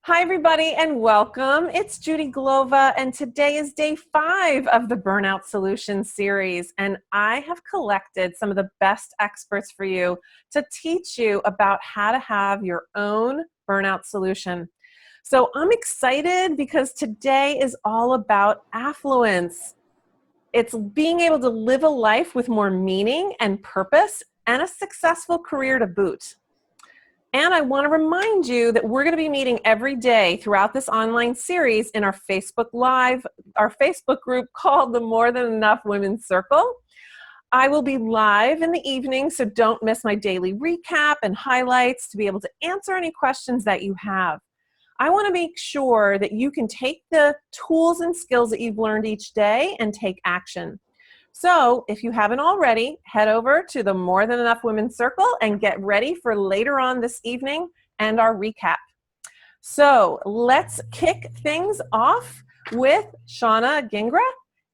Hi, everybody, and welcome. It's Judi Glova, and today is day 5 of the Burnout Solutions series. And I have collected some of the best experts for you to teach you about how to have your own burnout solution. So I'm excited because today is all about affluence. It's being able to live a life with more meaning and purpose and a successful career to boot. And I want to remind you that we're going to be meeting every day throughout this online series in our Facebook Live, our Facebook group called the More Than Enough Women's Circle. I will be live in the evening, so don't miss my daily recap and highlights to be able to answer any questions that you have. I want to make sure that you can take the tools and skills that you've learned each day and take action. So if you haven't already, head over to the More Than Enough Women's Circle and get ready for later on this evening and our recap. So let's kick things off with Shauna Gingra.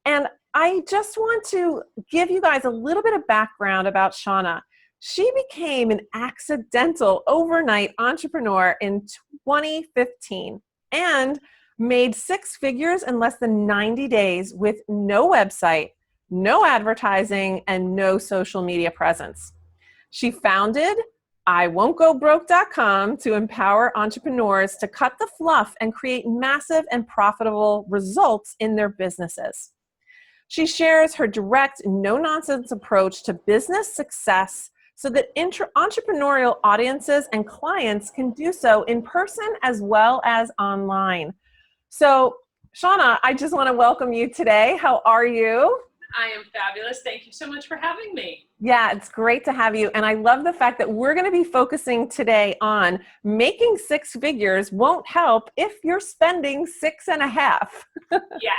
And I just want to give you guys a little bit of background about Shauna. She became an accidental overnight entrepreneur in 2015 and made 6 figures in less than 90 days with no website, no advertising, and no social media presence. She founded IWon'tGoBroke.com to empower entrepreneurs to cut the fluff and create massive and profitable results in their businesses. She shares her direct, no-nonsense approach to business success so that entrepreneurial audiences and clients can do so in person as well as online. So, Shauna, I just want to welcome you today. How are you? I am fabulous. Thank you so much for having me. Yeah, it's great to have you. And I love the fact that we're going to be focusing today on making 6 figures won't help if you're spending 6.5. Yes.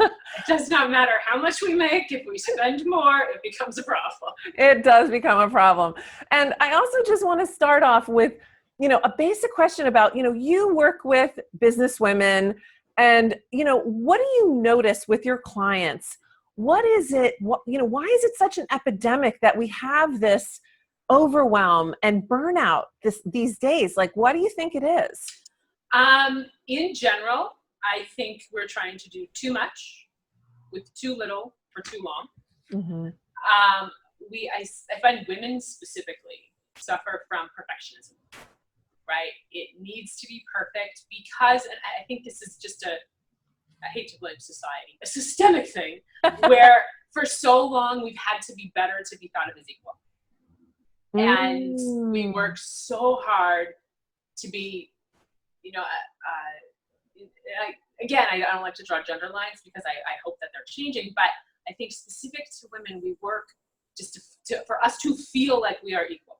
It does not matter how much we make. If we spend more, it becomes a problem. It does become a problem. And I also just want to start off with, a basic question about, you work with business women and, what do you notice with your clients? What is it, why is it such an epidemic that we have this overwhelm and burnout these days? Like, what do you think it is? In general, I think we're trying to do too much with too little for too long. Mm-hmm. I find women specifically suffer from perfectionism, right? It needs to be perfect because, and I think this is just I hate to blame society, a systemic thing where for so long we've had to be better to be thought of as equal. And we work so hard to be, I don't like to draw gender lines because I hope that they're changing, but I think specific to women, we work just for us to feel like we are equal,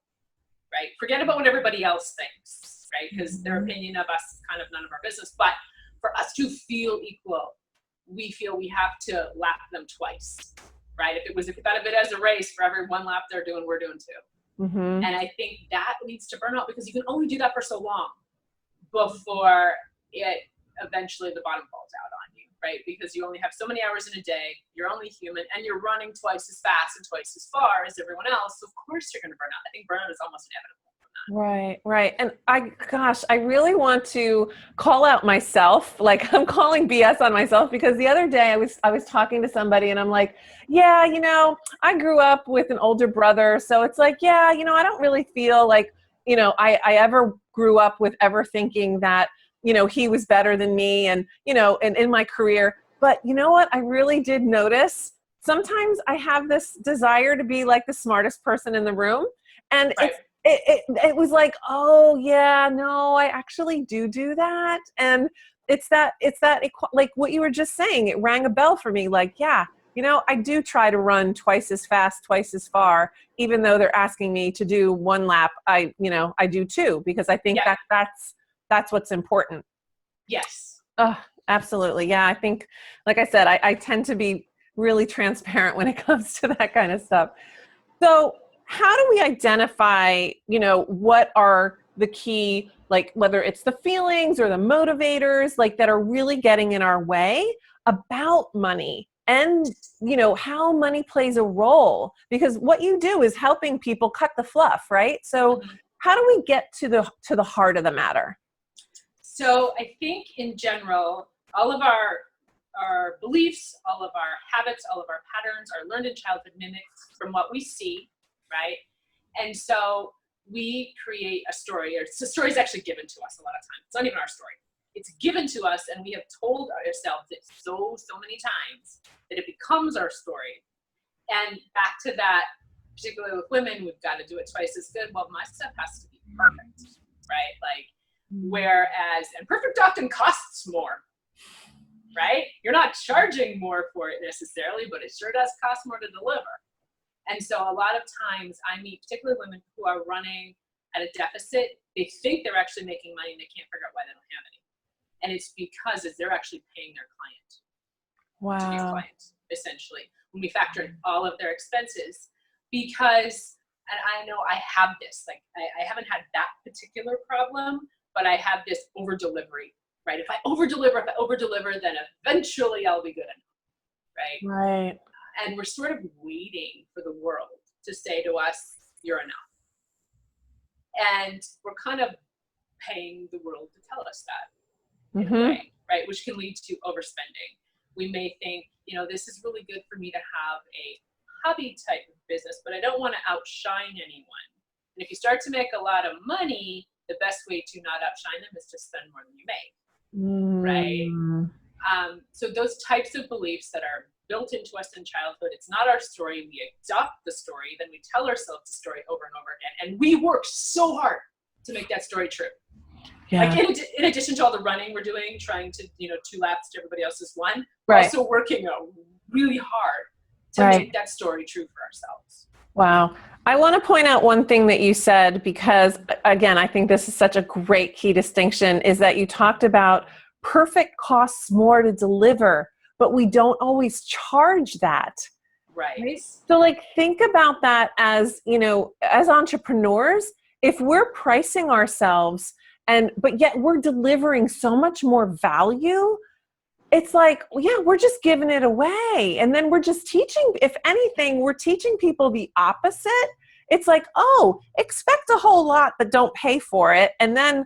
right? Forget about what everybody else thinks, right? Because their opinion of us is kind of none of our business, but for us to feel equal, we feel we have to lap them twice, right? If you thought of it as a race, for every 1 lap they're doing, we're doing 2. Mm-hmm. And I think that leads to burnout because you can only do that for so long before it eventually the bottom falls out on you, right? Because you only have so many hours in a day, you're only human, and you're running twice as fast and twice as far as everyone else. So of course you're going to burn out. I think burnout is almost inevitable. Right. And I really want to call out myself. Like, I'm calling BS on myself because the other day I was talking to somebody and I'm like, yeah, I grew up with an older brother. So it's like, yeah, I don't really feel like, I ever grew up with ever thinking that, he was better than me and, and in my career. But you know what? I really did notice sometimes I have this desire to be like the smartest person in the room. And Right. It was like, oh yeah, no, I actually do that. And it's that like what you were just saying, it rang a bell for me. Like, yeah, I do try to run twice as fast, twice as far, even though they're asking me to do 1 lap. I do 2 because I think that's what's important. Yes. Oh, absolutely. Yeah. I think, like I said, I tend to be really transparent when it comes to that kind of stuff. So how do we identify, what are the key, like whether it's the feelings or the motivators, like that are really getting in our way about money and, how money plays a role? Because what you do is helping people cut the fluff, right? So how do we get to the heart of the matter? So I think in general, all of our beliefs, all of our habits, all of our patterns are learned in childhood, mimics from what we see, right? And so we create a story, or the story is actually given to us a lot of times. It's not even our story. It's given to us, and we have told ourselves it so many times that it becomes our story. And back to that, particularly with women, we've got to do it twice as good. Well, my stuff has to be perfect, right? Like, whereas, and perfect often costs more, right? You're not charging more for it necessarily, but it sure does cost more to deliver. And so a lot of times I meet particularly women who are running at a deficit. They think they're actually making money and they can't figure out why they don't have any. And it's because they're actually paying their client to be a client, essentially, when we factor in all of their expenses. Because, and I know I have this, like I haven't had that particular problem, but I have this over delivery, right? If I over deliver, then eventually I'll be good enough, right? Right. And we're sort of waiting for the world to say to us, you're enough. And we're kind of paying the world to tell us that in a way, right? Which can lead to overspending. We may think, this is really good for me to have a hobby type of business, but I don't want to outshine anyone. And if you start to make a lot of money, the best way to not outshine them is to spend more than you make, right? So those types of beliefs that are built into us in childhood, it's not our story. We adopt the story, then we tell ourselves the story over and over again. And we work so hard to make that story true. Yeah. Like in addition to all the running we're doing, trying to, 2 laps to everybody else's 1, we're also working really hard to make that story true for ourselves. Wow. I want to point out one thing that you said, because again, I think this is such a great key distinction, is that you talked about perfect costs more to deliver, but we don't always charge that. Right. So like, think about that as, as entrepreneurs, if we're pricing ourselves but yet we're delivering so much more value, it's like, yeah, we're just giving it away. And then we're just teaching, if anything, we're teaching people the opposite. It's like, oh, expect a whole lot, but don't pay for it. And then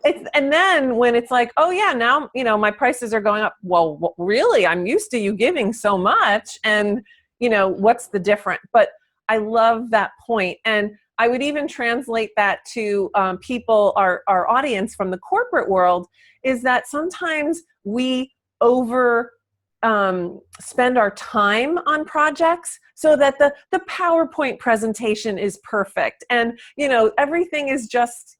and then when it's like, oh yeah, now, my prices are going up. Well, really, I'm used to you giving so much. And, what's the difference? But I love that point. And I would even translate that to people, our audience from the corporate world, is that sometimes we spend our time on projects so that the PowerPoint presentation is perfect. And, everything is just,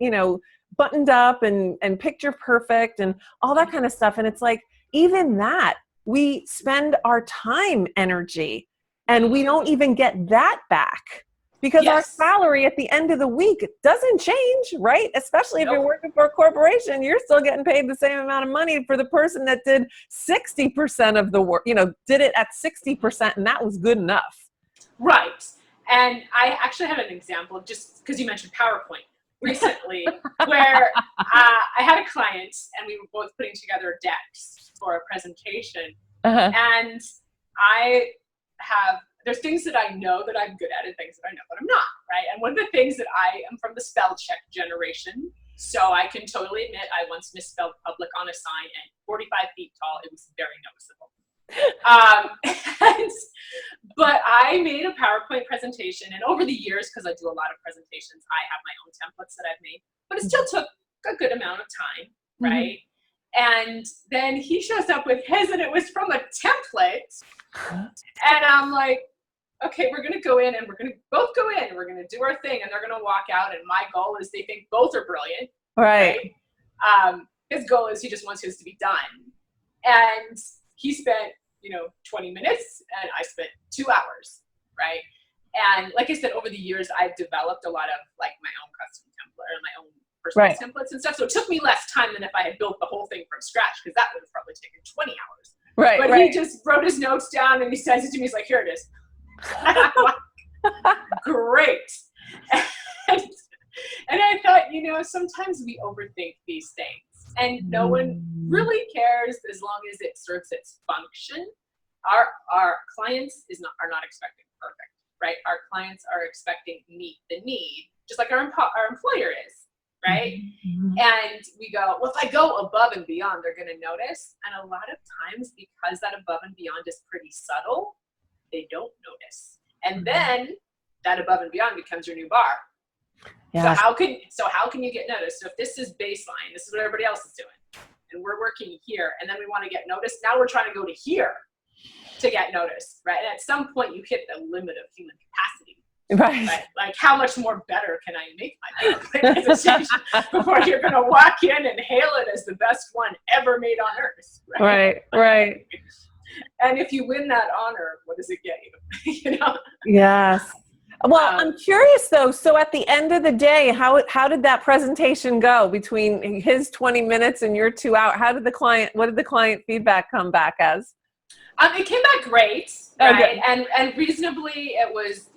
buttoned up and picture perfect and all that kind of stuff. And it's like, even that, we spend our time, energy, and we don't even get that back. Because our salary at the end of the week doesn't change, right? Especially if you're working for a corporation, you're still getting paid the same amount of money for the person that did 60% of the work, did it at 60%, and that was good enough. Right. And I actually had an example, just because you mentioned PowerPoint recently, where I had a client and we were both putting together decks for a presentation. And there's things that I know that I'm good at and things that I know that I'm not, right? And one of the things that I am from the spell check generation, so I can totally admit I once misspelled public on a sign, and 45 feet tall, it was very noticeable. But I made a PowerPoint presentation, and over the years, because I do a lot of presentations, I have my own templates that I've made, but it still took a good amount of time, right? And then he shows up with his, and it was from a template. And I'm like, okay, we're going to go in and we're going to both go in and we're going to do our thing, and they're going to walk out. And my goal is they think both are brilliant. Right. His goal is he just wants his to be done. And he spent, 20 minutes and I spent 2 hours. Right. And like I said, over the years, I've developed a lot of like my own custom template or my own personal templates and stuff. So it took me less time than if I had built the whole thing from scratch, because that would have probably taken 20 hours. Right. But he just wrote his notes down and he sends it to me. He's like, here it is. Great. And I thought, sometimes we overthink these things and no one really cares as long as it serves its function. Our clients are not expecting perfect, right? Our clients are expecting meet the need, just like our employer is, right? And we go, well, if I go above and beyond, they're going to notice. And a lot of times, because that above and beyond is pretty subtle, they don't notice. And then that above and beyond becomes your new bar. Yes. So how can you get noticed? So if this is baseline, this is what everybody else is doing, and we're working here, and then we want to get noticed. Now we're trying to go to here to get noticed, right? And at some point you hit the limit of human capacity. Right? Like, how much more better can I make my presentation before you're going to walk in and hail it as the best one ever made on earth? Right. And if you win that honor, what does it get you? You know? Yes. Well, I'm curious though. So at the end of the day, how did that presentation go between his 20 minutes and your 2 hours? What did the client feedback come back as? It came back great, right? Okay. And reasonably, it was,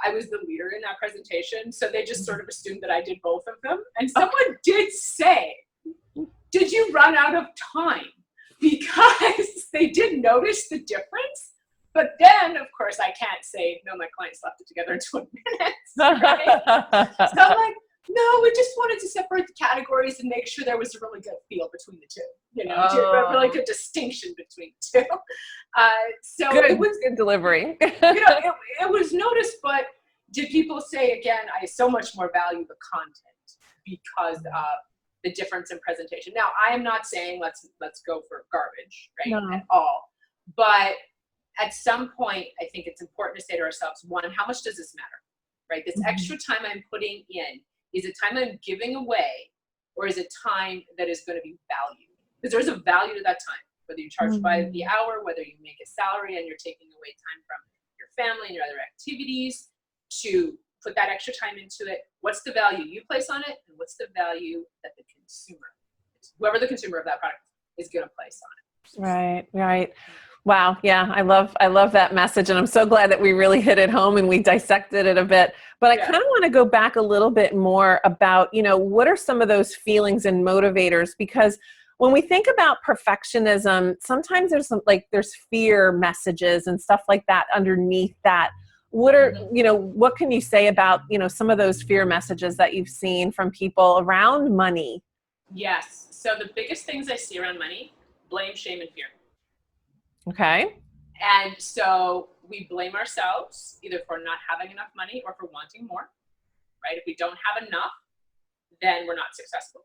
I was the leader in that presentation, so they just sort of assumed that I did both of them. And someone did say, "Did you run out of time?" Because they did notice the difference. But then, of course, I can't say, no, my client slapped it together in 20 minutes, right? So I'm like, no, we just wanted to separate the categories and make sure there was a really good feel between the two, a really good distinction between the two. So it was good delivery. It was noticed, but did people say, again, I so much more value the content because of the difference in presentation. Now, I am not saying let's go for garbage, right, at all. But at some point, I think it's important to say to ourselves, one, how much does this matter, right? This extra time I'm putting in, is it time I'm giving away, or is it time that is going to be valued? Because there's a value to that time, whether you charge by the hour, whether you make a salary and you're taking away time from your family and your other activities to put that extra time into it. What's the value you place on it, and what's the value that the consumer, whoever the consumer of that product is going to place on it? Right. Wow. Yeah. I love that message. And I'm so glad that we really hit it home and we dissected it a bit, but I kind of want to go back a little bit more about, what are some of those feelings and motivators? Because when we think about perfectionism, sometimes there's fear messages and stuff like that underneath that. What can you say about, some of those fear messages that you've seen from people around money? Yes. So the biggest things I see around money, blame, shame, and fear. Okay. And so we blame ourselves either for not having enough money or for wanting more, right? If we don't have enough, then we're not successful.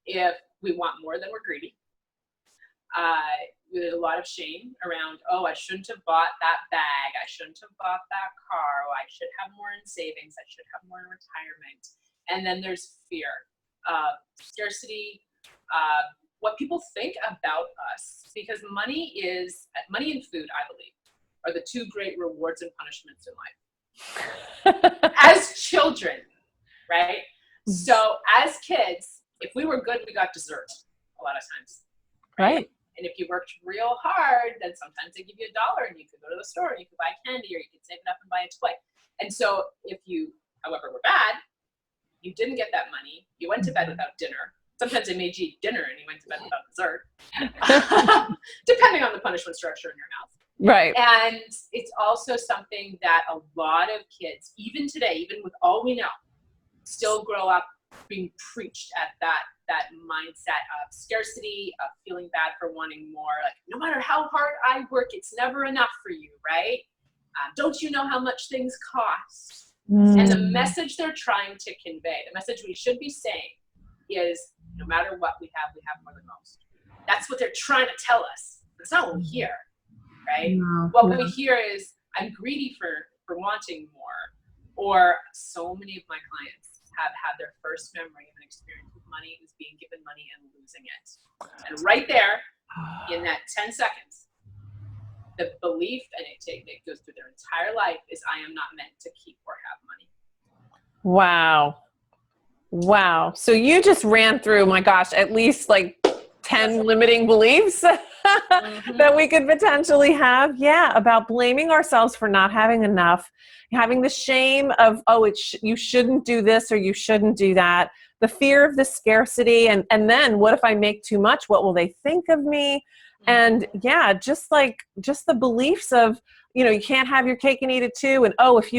If we want more, then we're greedy. There's a lot of shame around, I shouldn't have bought that bag. I shouldn't have bought that car. I should have more in savings. I should have more in retirement. And then there's fear, scarcity, what people think about us, because money and food, I believe, are the two great rewards and punishments in life. As children, right? So as kids, if we were good, we got dessert a lot of times. Right. And if you worked real hard, then sometimes they give you $1 and you could go to the store and you could buy candy, or you could save it up and buy a toy. And so if you, however, were bad, you didn't get that money, you went to bed without dinner. Sometimes they made you eat dinner and you went to bed without dessert, depending on the punishment structure in your mouth. Right. And it's also something that a lot of kids, even today, even with all we know, still grow up being preached at that mindset of scarcity, of feeling bad for wanting more. Like, no matter how hard I work, it's never enough for you, right? Don't you know how much things cost? And the message they're trying to convey, the message we should be saying is, no matter what we have more than most. That's what they're trying to tell us. That's not what we hear, right? What we hear is, I'm greedy for wanting more. Or so many of my clients have had their first memory of an experience with money is being given money and losing it. And right there, in that 10 seconds, the belief, and it goes through their entire life, is I am not meant to keep or have money. Wow. So you just ran through, my gosh, at least like 10 limiting beliefs that we could potentially have. Yeah. About blaming ourselves for not having enough, having the shame of, you shouldn't do this or you shouldn't do that. The fear of the scarcity. And then what if I make too much? What will they think of me? And just the beliefs of, you can't have your cake and eat it too. And if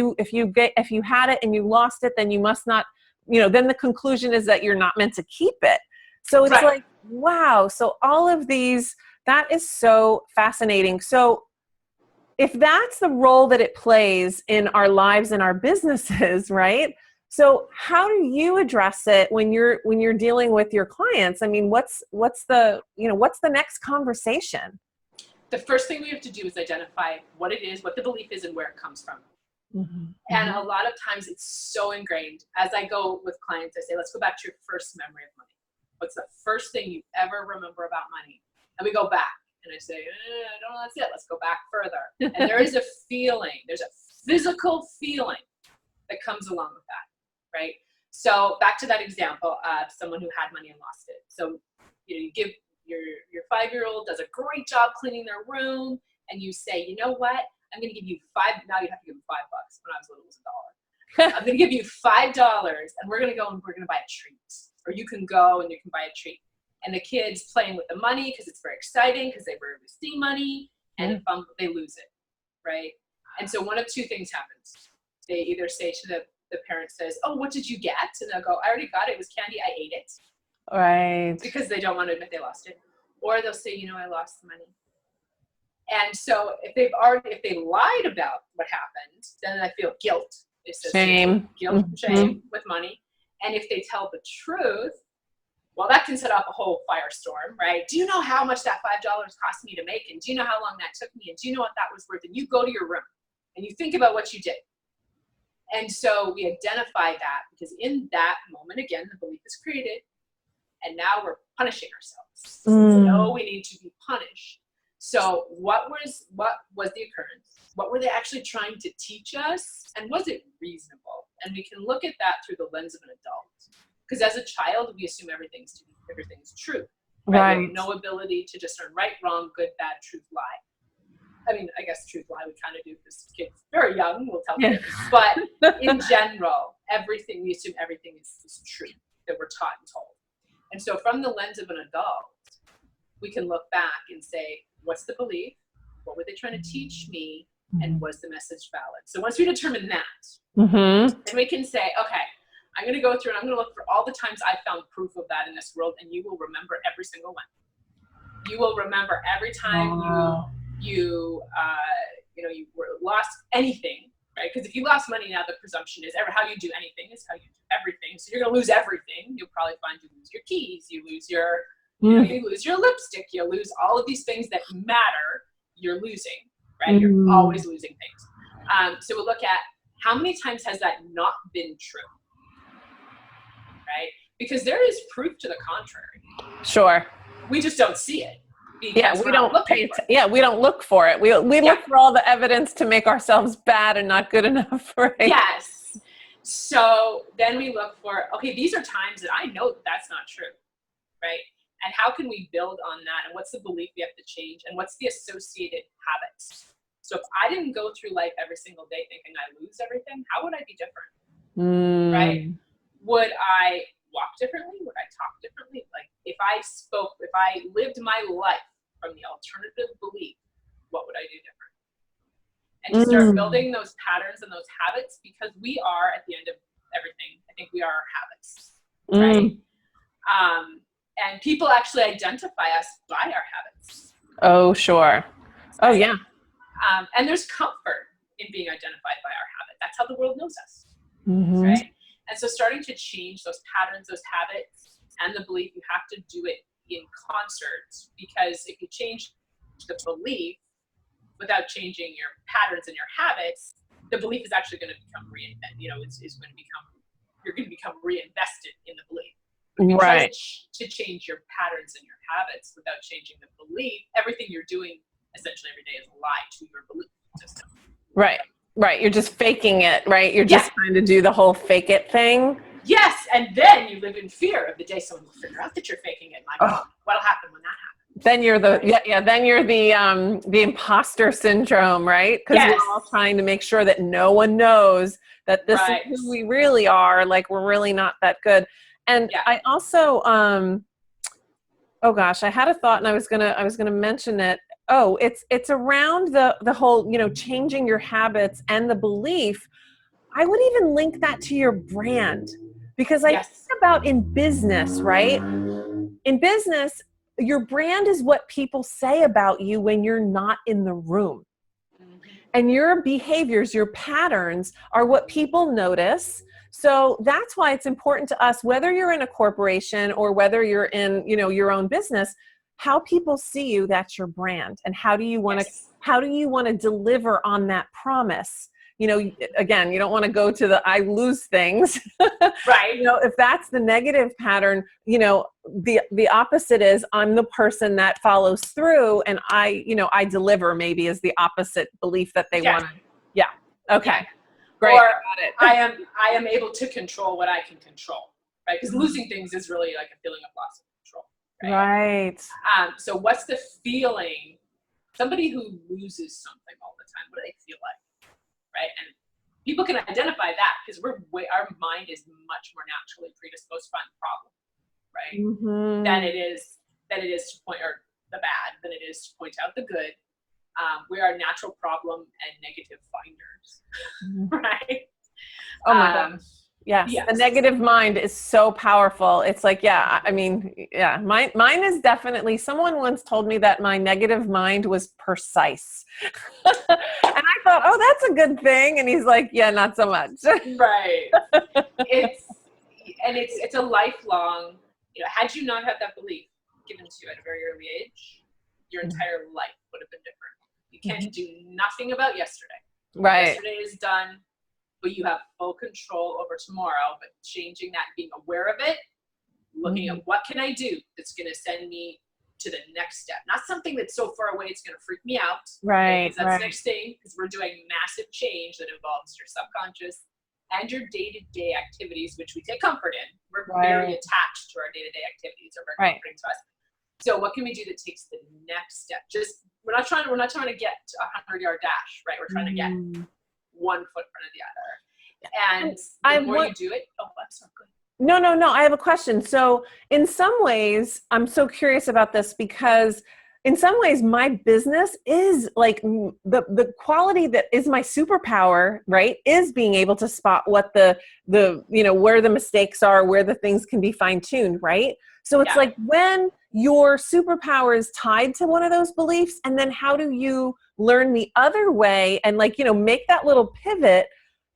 you had it and you lost it, then you must not then the conclusion is that you're not meant to keep it. So it's like, wow. So all of these, that is so fascinating. So if that's the role that it plays in our lives and our businesses, right? So how do you address it when you're dealing with your clients? I mean, what's the next conversation? The first thing we have to do is identify what it is, what the belief is, and where it comes from. And a lot of times it's so ingrained. As I go with clients, I say, let's go back to your first memory of money. What's the first thing you ever remember about money? And we go back. And I say, I don't know, that's it. Let's go back further. And there is a feeling, there's a physical feeling that comes along with that, right? So back to that example of someone who had money and lost it. So, you give your 5-year-old does a great job cleaning their room, and you say, you know what? I'm going to give you now you have to give them $5. When I was little, it was $1. I'm going to give you $5, and we're going to go and we're going to buy a treat. Or you can go and you can buy a treat. And the kid's playing with the money because it's very exciting because they rarely see money, and they lose it, right? And so one of two things happens. They either say to the parent says, oh, what did you get? And they'll go, I already got it. It was candy. I ate it. Right. Because they don't want to admit they lost it. Or they'll say, I lost the money. And so if they lied about what happened, then I feel guilt. Shame. Guilt, shame with money. And if they tell the truth, well, that can set off a whole firestorm, right? Do you know how much that $5 cost me to make? And do you know how long that took me? And do you know what that was worth? And you go to your room and you think about what you did. And so we identify that because in that moment, again, the belief is created. And now we're punishing ourselves. So we need to be punished. So what was the occurrence? What were they actually trying to teach us? And was it reasonable? And we can look at that through the lens of an adult. Because as a child, we assume everything's true. Right? We have no ability to discern right, wrong, good, bad, truth, lie. I mean, I guess truth, lie we kind of do because kids very young will tell kids. But in general, we assume everything is true that we're taught and told. And so from the lens of an adult, we can look back and say, what's the belief? What were they trying to teach me? And was the message valid? So once we determine that, then we can say, okay, I'm going to go through and I'm going to look for all the times I found proof of that in this world, and you will remember every single one. You will remember every time you lost anything, right? Because if you lost money, now the presumption is how you do anything is how you do everything. So you're going to lose everything. You'll probably find you lose your keys, you lose your, you lose your lipstick, you lose all of these things that matter. You're losing, right? You're always losing things. So we'll look at how many times has that not been true. Right? Because there is proof to the contrary. Sure. We just don't see it. Yeah, we don't we don't look for it. We look for all the evidence to make ourselves bad and not good enough, right? Yes. So then we look for, okay, these are times that I know that's not true, right? And how can we build on that? And what's the belief we have to change? And what's the associated habits? So if I didn't go through life every single day thinking I lose everything, how would I be different? Right? Would I walk differently? Would I talk differently? Like if I lived my life from the alternative belief, what would I do different? And to start building those patterns and those habits, because we are at the end of everything, I think we are our habits, right? And people actually identify us by our habits. Oh, sure. Oh, yeah. And there's comfort in being identified by our habit. That's how the world knows us, right? And so starting to change those patterns, those habits, and the belief, you have to do it in concert, because if you change the belief without changing your patterns and your habits, the belief is actually going to become reinvented. You're going to become reinvested in the belief. Right. To change your patterns and your habits without changing the belief, everything you're doing essentially every day is a lie to your belief system. Right. Right. You're just faking it, right? You're just trying to do the whole fake it thing. Yes. And then you live in fear of the day someone will figure out that you're faking it. Like, what'll happen when that happens? Then you're then you're the imposter syndrome, right? Because we're all trying to make sure that no one knows that this is who we really are. Like we're really not that good. And I also, oh gosh, I had a thought and I was gonna mention it. Oh, it's around the whole, changing your habits and the belief. I would even link that to your brand, Because I think Yes. about in business, right? In business, your brand is what people say about you when you're not in the room. And your behaviors, your patterns are what people notice. So that's why it's important to us, whether you're in a corporation or whether you're in, your own business, how people see you, that's your brand. And how do you want to, Yes. how do you want to deliver on that promise? Again, you don't want to go to the I lose things. Right. If that's the negative pattern, the opposite is I'm the person that follows through, and I deliver, maybe, is the opposite belief that they want. Yeah. Okay. Yeah. Great. Or Got it. I am able to control what I can control, right? Because losing things is really like a feeling of loss of control, right? Right. So what's the feeling? Somebody who loses something all the time, what do they feel like, right? And people can identify that because our mind is much more naturally predisposed to find the problem, right? Mm-hmm. Than it is to point or the bad, than it is to point out the good. We are natural problem and negative finders, right? Oh my gosh. Yes. Yes. The negative mind is so powerful. It's like, mine is definitely, someone once told me that my negative mind was precise. And I thought, oh, that's a good thing. And he's like, yeah, not so much. Right. It's a lifelong, had you not had that belief given to you at a very early age, your entire life would have been different. You can't do nothing about yesterday. Right. Yesterday is done, but you have full control over tomorrow. But changing that, being aware of it, looking at what can I do that's going to send me to the next step. Not something that's so far away it's going to freak me out. Right. That's the next thing, because we're doing massive change that involves your subconscious and your day-to-day activities, which we take comfort in. We're very attached to our day-to-day activities, or very comforting to us. So what can we do that takes the next step? We're not trying to get a 100-yard dash, right? We're trying to get 1 foot in front of the other. And the more you do it, that's so good. No. I have a question. So in some ways, I'm so curious about this, because in some ways my business is like the quality that is my superpower, right? Is being able to spot what the where the mistakes are, where the things can be fine-tuned, right? So it's like, when your superpower is tied to one of those beliefs, and then how do you learn the other way and make that little pivot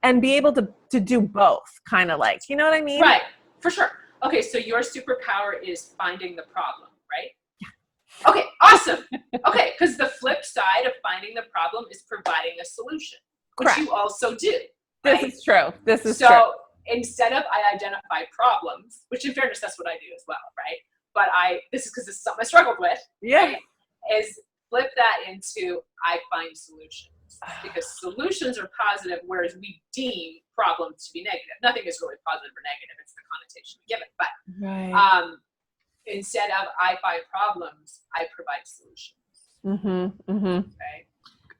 and be able to do both, kind of like, you know what I mean? Right, for sure. Okay, so your superpower is finding the problem, right? Yeah. Okay, awesome. Okay, because the flip side of finding the problem is providing a solution, which you also do. Right? This is true. So instead of I identify problems, which in fairness, that's what I do as well, right? But this is something I struggled with, right? Is flip that into I find solutions. Because solutions are positive, whereas we deem problems to be negative. Nothing is really positive or negative. It's the connotation we give it. But instead of I find problems, I provide solutions. Okay.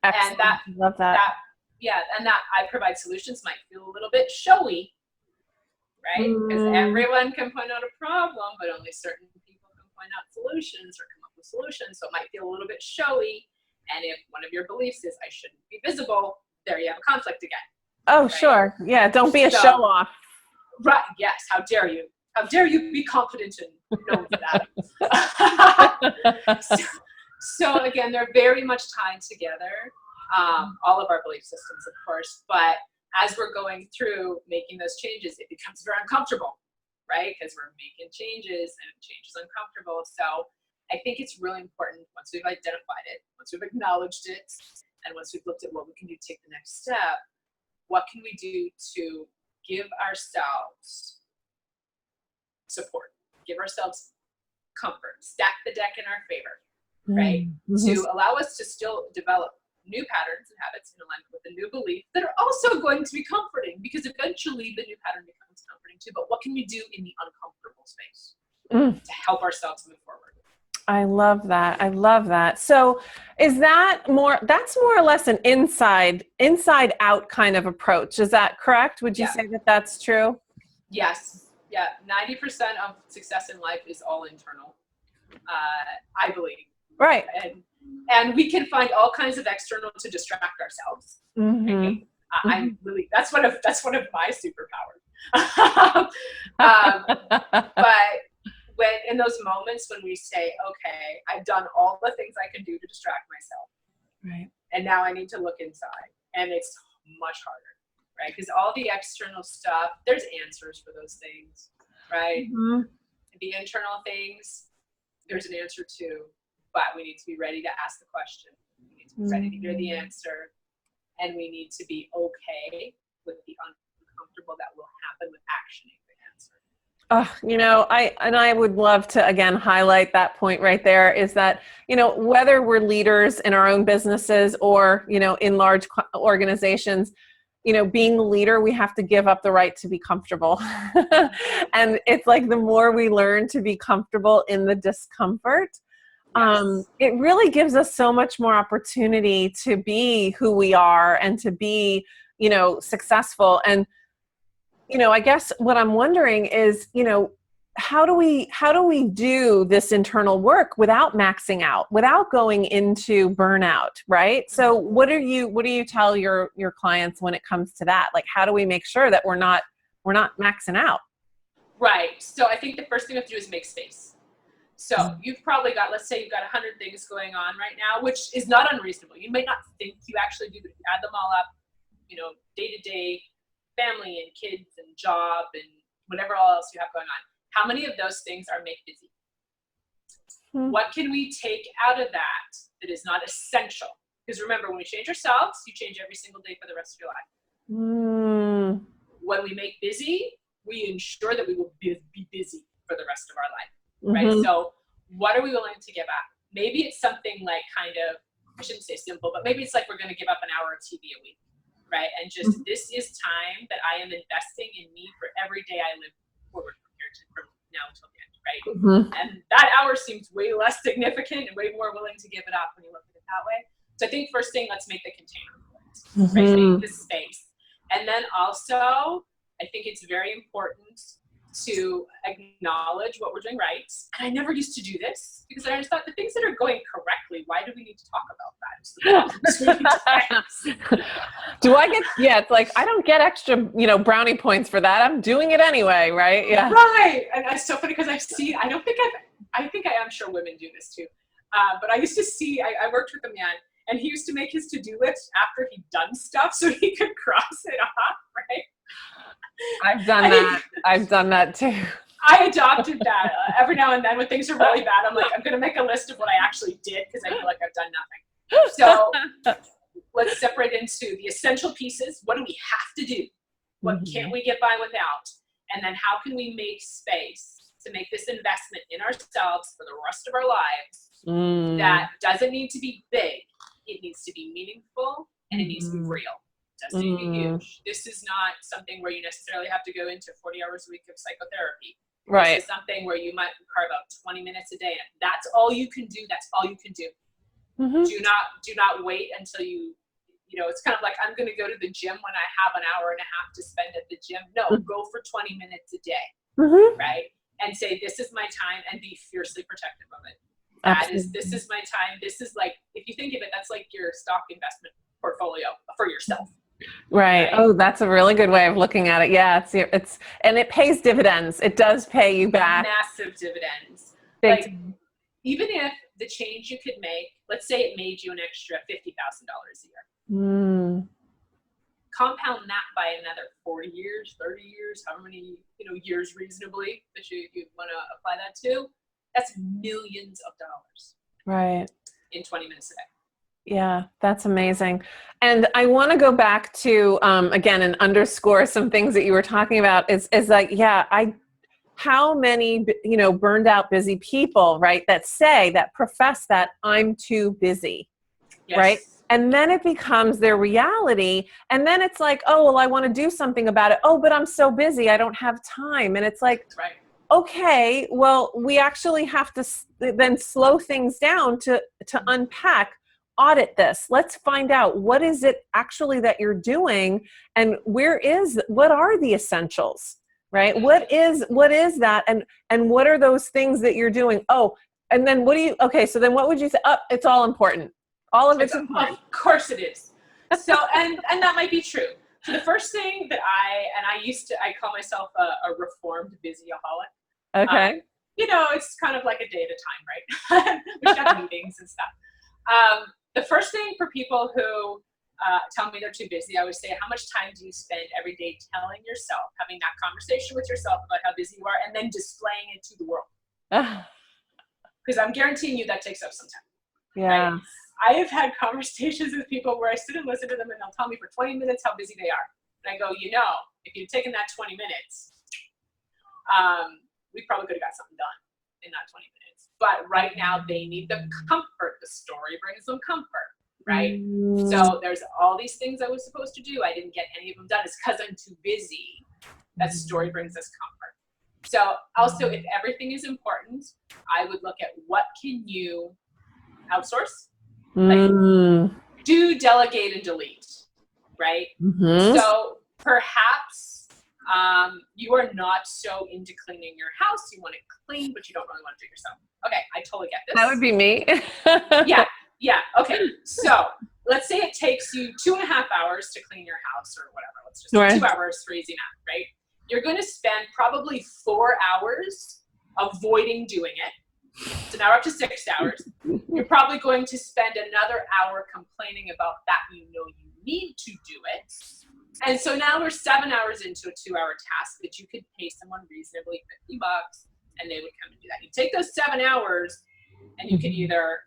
Excellent. And love that. And that I provide solutions might feel a little bit showy, right? Because everyone can point out a problem, but only certain people can point out solutions or come up with solutions. So it might feel a little bit showy. And if one of your beliefs is I shouldn't be visible, there you have a conflict again. Oh, right? Sure. Yeah. Don't be a show off. Right. Yes. How dare you? How dare you be confident and known for that? So again, they're very much tied together. All of our belief systems, of course, but as we're going through making those changes, it becomes very uncomfortable, right? Because we're making changes and change is uncomfortable. So I think it's really important, once we've identified it, once we've acknowledged it, and once we've looked at what we can do to take the next step, what can we do to give ourselves support, give ourselves comfort, stack the deck in our favor, right? To allow us to still develop new patterns and habits in alignment with a new belief that are also going to be comforting, because eventually the new pattern becomes comforting too. But what can we do in the uncomfortable space to help ourselves move forward? I love that. So that's more or less an inside out kind of approach. Is that correct? Would you say that that's true? Yes. Yeah. 90% of success in life is all internal. I believe. Right. And we can find all kinds of external to distract ourselves. I'm really, that's one of my superpowers. But when in those moments when we say, okay, I've done all the things I can do to distract myself, Right. and now I need to look inside, and it's much harder, right? Because all the external stuff, there's answers for those things, right? Mm-hmm. The internal things, there's an answer to, but we need to be ready to ask the question. We need to be ready to hear the answer, and we need to be okay with the uncomfortable that will happen with actioning the answer. I would love to again highlight that point right there is that, whether we're leaders in our own businesses or, in large organizations, being the leader, we have to give up the right to be comfortable. And it's like the more we learn to be comfortable in the discomfort, Yes. it really gives us so much more opportunity to be who we are and to be, successful. And, I guess what I'm wondering is, how do we do this internal work without maxing out, without going into burnout, right? So what do you tell your clients when it comes to that? Like, how do we make sure that we're not maxing out? Right. So I think the first thing we have to do is make space. So you've probably got, let's say you've got 100 things going on right now, which is not unreasonable. You may not think you actually do, but if you add them all up, day to day, family and kids and job and whatever else you have going on. How many of those things are make busy? What can we take out of that is not essential? Because remember, when we change ourselves, you change every single day for the rest of your life. When we make busy, we ensure that we will be busy for the rest of our life, right? So what are we willing to give up? Maybe it's something like I shouldn't say simple, but maybe it's like we're going to give up an hour of TV a week, right? And just this is time that I am investing in me for every day I live forward from now until the end, right? And that hour seems way less significant and way more willing to give it up when you look at it that way. So I think first thing, let's make the container, right? Make the space. And then also, I think it's very important to acknowledge what we're doing right. And I never used to do this because I just thought the things that are going correctly, why do we need to talk about that? Do I get, it's like, I don't get extra, brownie points for that. I'm doing it anyway, right? Yeah. Right. And it's so funny because I think I am sure women do this too. But I used to see, I worked with a man and he used to make his to-do list after he'd done stuff so he could cross it off, right? I've done that. I've done that too. I adopted that every now and then when things are really bad. I'm like, I'm going to make a list of what I actually did because I feel like I've done nothing. So let's separate into the essential pieces. What do we have to do? What can't we get by without? And then how can we make space to make this investment in ourselves for the rest of our lives that doesn't need to be big. It needs to be meaningful and it needs to be real. Doesn't need to be huge. This is not something where you necessarily have to go into 40 hours a week of psychotherapy. Right. This is something where you might carve out 20 minutes a day. And that's all you can do. That's all you can do. Do not wait until it's kind of like, I'm going to go to the gym when I have an hour and a half to spend at the gym. No, go for 20 minutes a day. Right. And say, this is my time and be fiercely protective of it. This is my time. This is like, if you think of it, that's like your stock investment portfolio for yourself. Right. Oh, that's a really good way of looking at it. Yeah. It's and it pays dividends. It does pay you back. Massive dividends. Like, even if the change you could make, let's say it made you an extra $50,000 a year. Compound that by another 40 years, 30 years, however many, years reasonably that you want to apply that to. That's millions of dollars. Right. In 20 minutes a day. Yeah, that's amazing. And I want to go back to, again, and underscore some things that you were talking about is like, how many, burned out busy people, right, that profess that I'm too busy, right? And then it becomes their reality. And then it's like, oh, well, I want to do something about it. Oh, but I'm so busy. I don't have time. And it's like, okay, well, we actually have to then slow things down to unpack, audit this. Let's find out what is it actually that you're doing and what are the essentials, right? What is that? And what are those things that you're doing? Oh, and then so then what would you say? Oh, it's all important. All of it's important. Of course it is. So, and that might be true. So the first thing that I call myself a reformed busyaholic. Okay. It's kind of like a day at a time, right? We should have meetings and stuff. The first thing for people who tell me they're too busy, I would say, how much time do you spend every day telling yourself, having that conversation with yourself about how busy you are, and then displaying it to the world? Because I'm guaranteeing you that takes up some time. Yeah. Right? I have had conversations with people where I sit and listen to them and they'll tell me for 20 minutes how busy they are. And I go, if you'd taken that 20 minutes, we probably could have got something done in that 20 minutes. But right now they need the comfort. The story brings them comfort, right? So there's all these things I was supposed to do. I didn't get any of them done. It's because I'm too busy. That story brings us comfort. So also, if everything is important, I would look at what can you outsource? Like, do, delegate, and delete, right? So perhaps you are not so into cleaning your house. You want it clean, but you don't really want to do it yourself. Okay, I totally get this. That would be me. Yeah. Okay, so let's say it takes you 2.5 hours to clean your house or whatever. Let's just do 2 hours for easy math, right? You're going to spend probably 4 hours avoiding doing it. So now we're up to 6 hours. You're probably going to spend another hour complaining about that you need to do it. And so now we're 7 hours into a 2-hour task that you could pay someone reasonably $50 and they would come and do that. You take those 7 hours and you can either,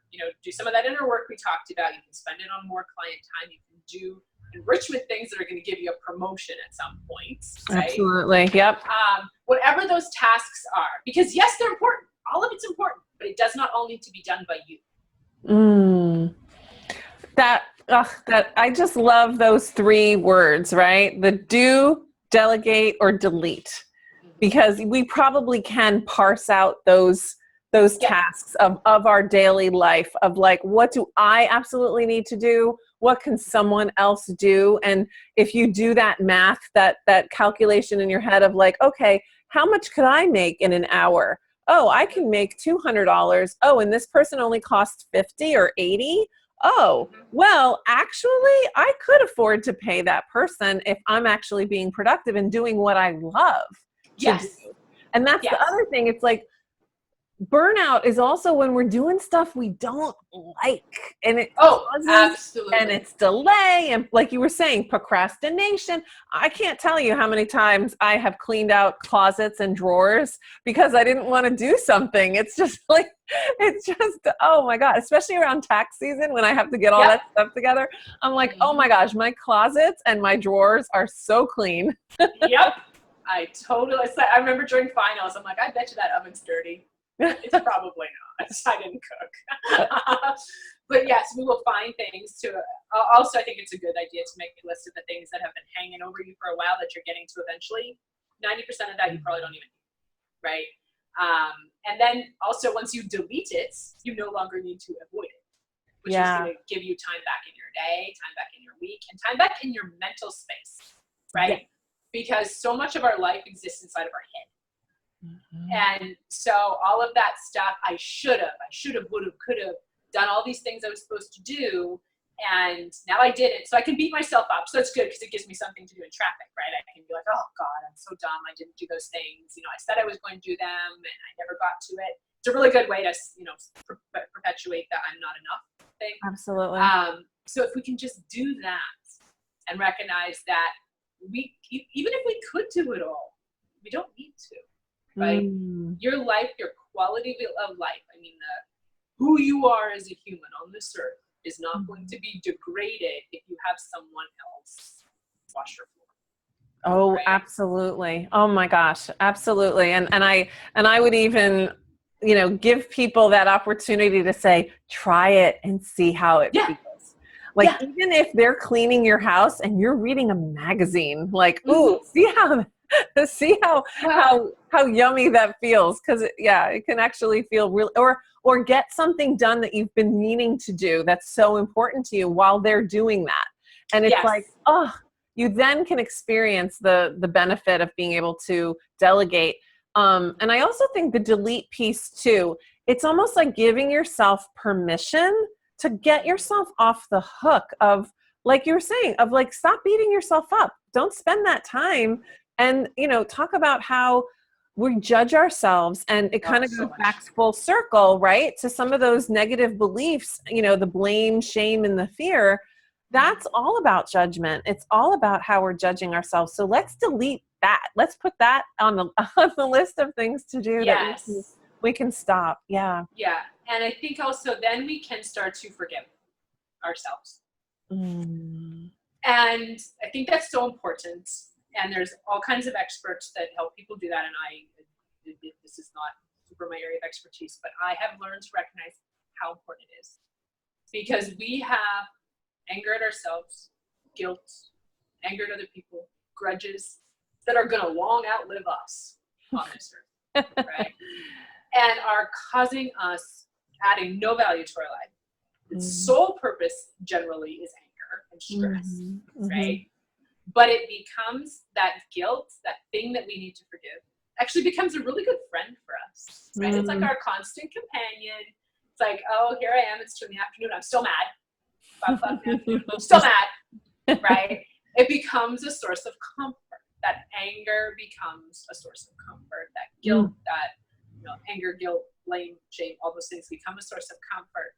do some of that inner work we talked about. You can spend it on more client time. You can do enrichment things that are going to give you a promotion at some point. Right? Absolutely. Yep. Whatever those tasks are, because yes, they're important. All of it's important, but it does not all need to be done by you. That I just love those 3 words, right? The do, delegate, or delete, because we probably can parse out those tasks of our daily life of like, what do I absolutely need to do? What can someone else do? And if you do that math, that calculation in your head of like, okay, how much could I make in an hour? Oh, I can make $200. Oh, and this person only costs 50 or 80. Oh, well, actually, I could afford to pay that person if I'm actually being productive and doing what I love to do. And that's the other thing. It's like, burnout is also when we're doing stuff we don't like, and it absolutely, and it's delay, and like you were saying, procrastination. I can't tell you how many times I have cleaned out closets and drawers because I didn't want to do something. It's just oh my God, especially around tax season when I have to get all that stuff together. I'm like, oh my gosh, my closets and my drawers are so clean. I remember during finals, I'm like, I bet you that oven's dirty. It's probably not. I didn't cook. But yes, we will find things to, also I think it's a good idea to make a list of the things that have been hanging over you for a while that you're getting to eventually. 90% of that you probably don't even need, right? And then also once you delete it, you no longer need to avoid it, which is going to give you time back in your day, time back in your week, and time back in your mental space, right? Because so much of our life exists inside of our head. And so all of that stuff, I should have, would have, could have done all these things I was supposed to do. And now I did it. So I can beat myself up. So it's good because it gives me something to do in traffic, right? I can be like, oh God, I'm so dumb. I didn't do those things. I said I was going to do them and I never got to it. It's a really good way to, perpetuate that I'm not enough thing. Absolutely. So if we can just do that and recognize that even if we could do it all, we don't need to. Right? Your life, your quality of life, who you are as a human on this earth is not going to be degraded if you have someone else wash your floor. Oh, right? Absolutely. Oh my gosh. Absolutely. And I would even, give people that opportunity to say, try it and see how it feels. Like even if they're cleaning your house and you're reading a magazine, like, ooh, see how yummy that feels. Cause it can actually feel real, or get something done that you've been meaning to do that's so important to you while they're doing that. And it's like, oh, you then can experience the benefit of being able to delegate. And I also think the delete piece too, it's almost like giving yourself permission to get yourself off the hook of, like you were saying, of like, stop beating yourself up. don't spend that time. And, talk about how we judge ourselves, and it kind of so goes much. back full circle, right? To some of those negative beliefs, the blame, shame, and the fear. That's all about judgment. It's all about how we're judging ourselves. So let's delete that. Let's put that on the on the list of things to do that we can stop. Yeah. Yeah. And I think also then we can start to forgive ourselves. Mm. And I think that's so important. And there's all kinds of experts that help people do that. And this is not super my area of expertise, but I have learned to recognize how important it is. Because we have anger at ourselves, guilt, anger at other people, grudges that are going to long outlive us on this earth, right? And are causing us, adding no value to our life. Its sole purpose generally is anger and stress, right? But it becomes that guilt, that thing that we need to forgive, actually becomes a really good friend for us, right? It's like our constant companion. It's like, oh, here I am, it's 2 in the afternoon, I'm still mad. I'm still mad, right? It becomes a source of comfort. That anger becomes a source of comfort. That guilt, that anger, guilt, blame, shame, all those things become a source of comfort.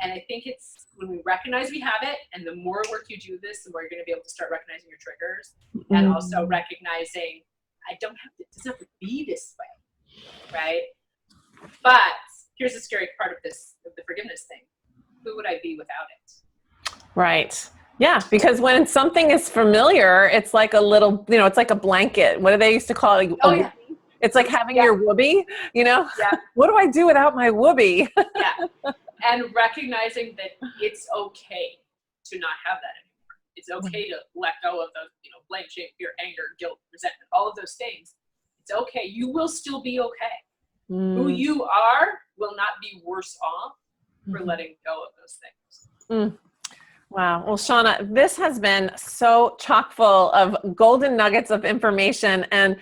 And I think it's when we recognize we have it, and the more work you do this, the more you're going to be able to start recognizing your triggers, and also recognizing it doesn't have to be this way, right? But here's the scary part of this, of the forgiveness thing. Who would I be without it? Right. Yeah, because when something is familiar, it's like a little, it's like a blanket. What do they used to call it? Yeah. It's like having your whoopee, Yeah. What do I do without my whoopee? Yeah. And recognizing that it's okay to not have that anymore. It's okay to let go of the, blame, shame, fear, anger, guilt, resentment, all of those things. It's okay. You will still be okay. Who you are will not be worse off for letting go of those things. Wow. Well, Shauna, this has been so chock full of golden nuggets of information, and,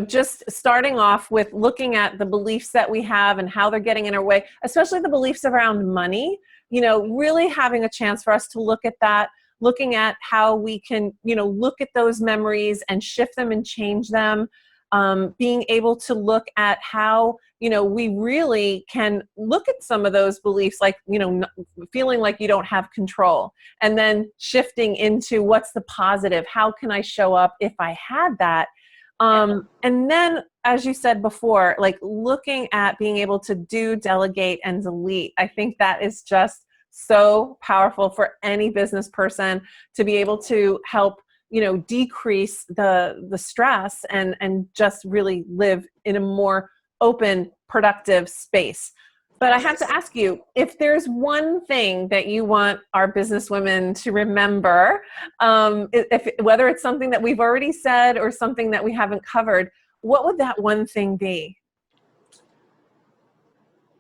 just starting off with looking at the beliefs that we have and how they're getting in our way, especially the beliefs around money, really having a chance for us to look at that, looking at how we can, look at those memories and shift them and change them. Being able to look at how, we really can look at some of those beliefs, like, feeling like you don't have control, and then shifting into what's the positive, how can I show up if I had that? And then, as you said before, like looking at being able to delegate and delete. I think that is just so powerful for any business person to be able to help decrease the stress and just really live in a more open, productive space. But I have to ask you, if there's one thing that you want our businesswomen to remember, whether it's something that we've already said or something that we haven't covered, what would that one thing be?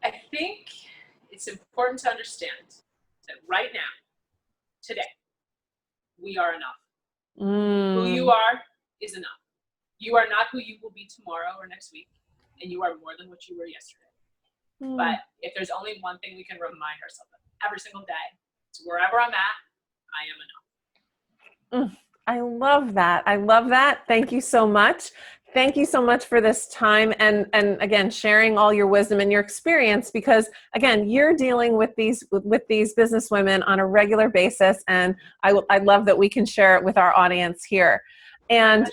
I think it's important to understand that right now, today, we are enough. Who you are is enough. You are not who you will be tomorrow or next week, and you are more than what you were yesterday. But if there's only one thing we can remind ourselves of every single day, it's wherever I'm at, I am enough. I love that. I love that. Thank you so much. Thank you so much for this time, and again, sharing all your wisdom and your experience, because again, you're dealing with these business women on a regular basis, and I love that we can share it with our audience here. And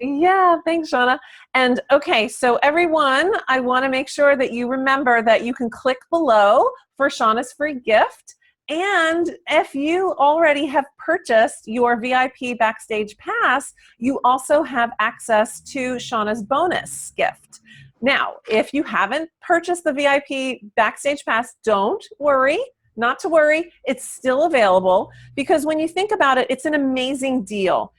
yeah, thanks, Shauna. And okay, so everyone, I want to make sure that you remember that you can click below for Shauna's free gift. And if you already have purchased your VIP Backstage Pass, you also have access to Shauna's bonus gift. Now, if you haven't purchased the VIP Backstage Pass, don't worry. Not to worry, it's still available, because when you think about it, it's an amazing deal.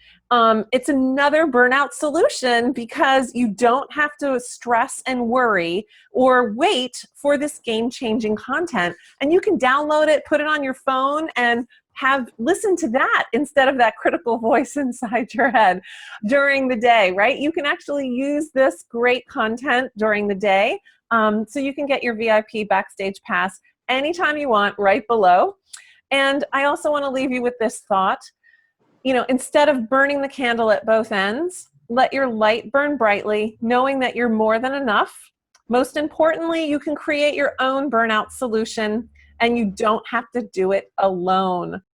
It's another burnout solution, because you don't have to stress and worry or wait for this game-changing content. And you can download it, put it on your phone, and listen to that instead of that critical voice inside your head during the day, right? You can actually use this great content during the day. So you can get your VIP Backstage Pass anytime you want, right below. And I also want to leave you with this thought. Instead of burning the candle at both ends, let your light burn brightly, knowing that you're more than enough. Most importantly, you can create your own burnout solution and you don't have to do it alone.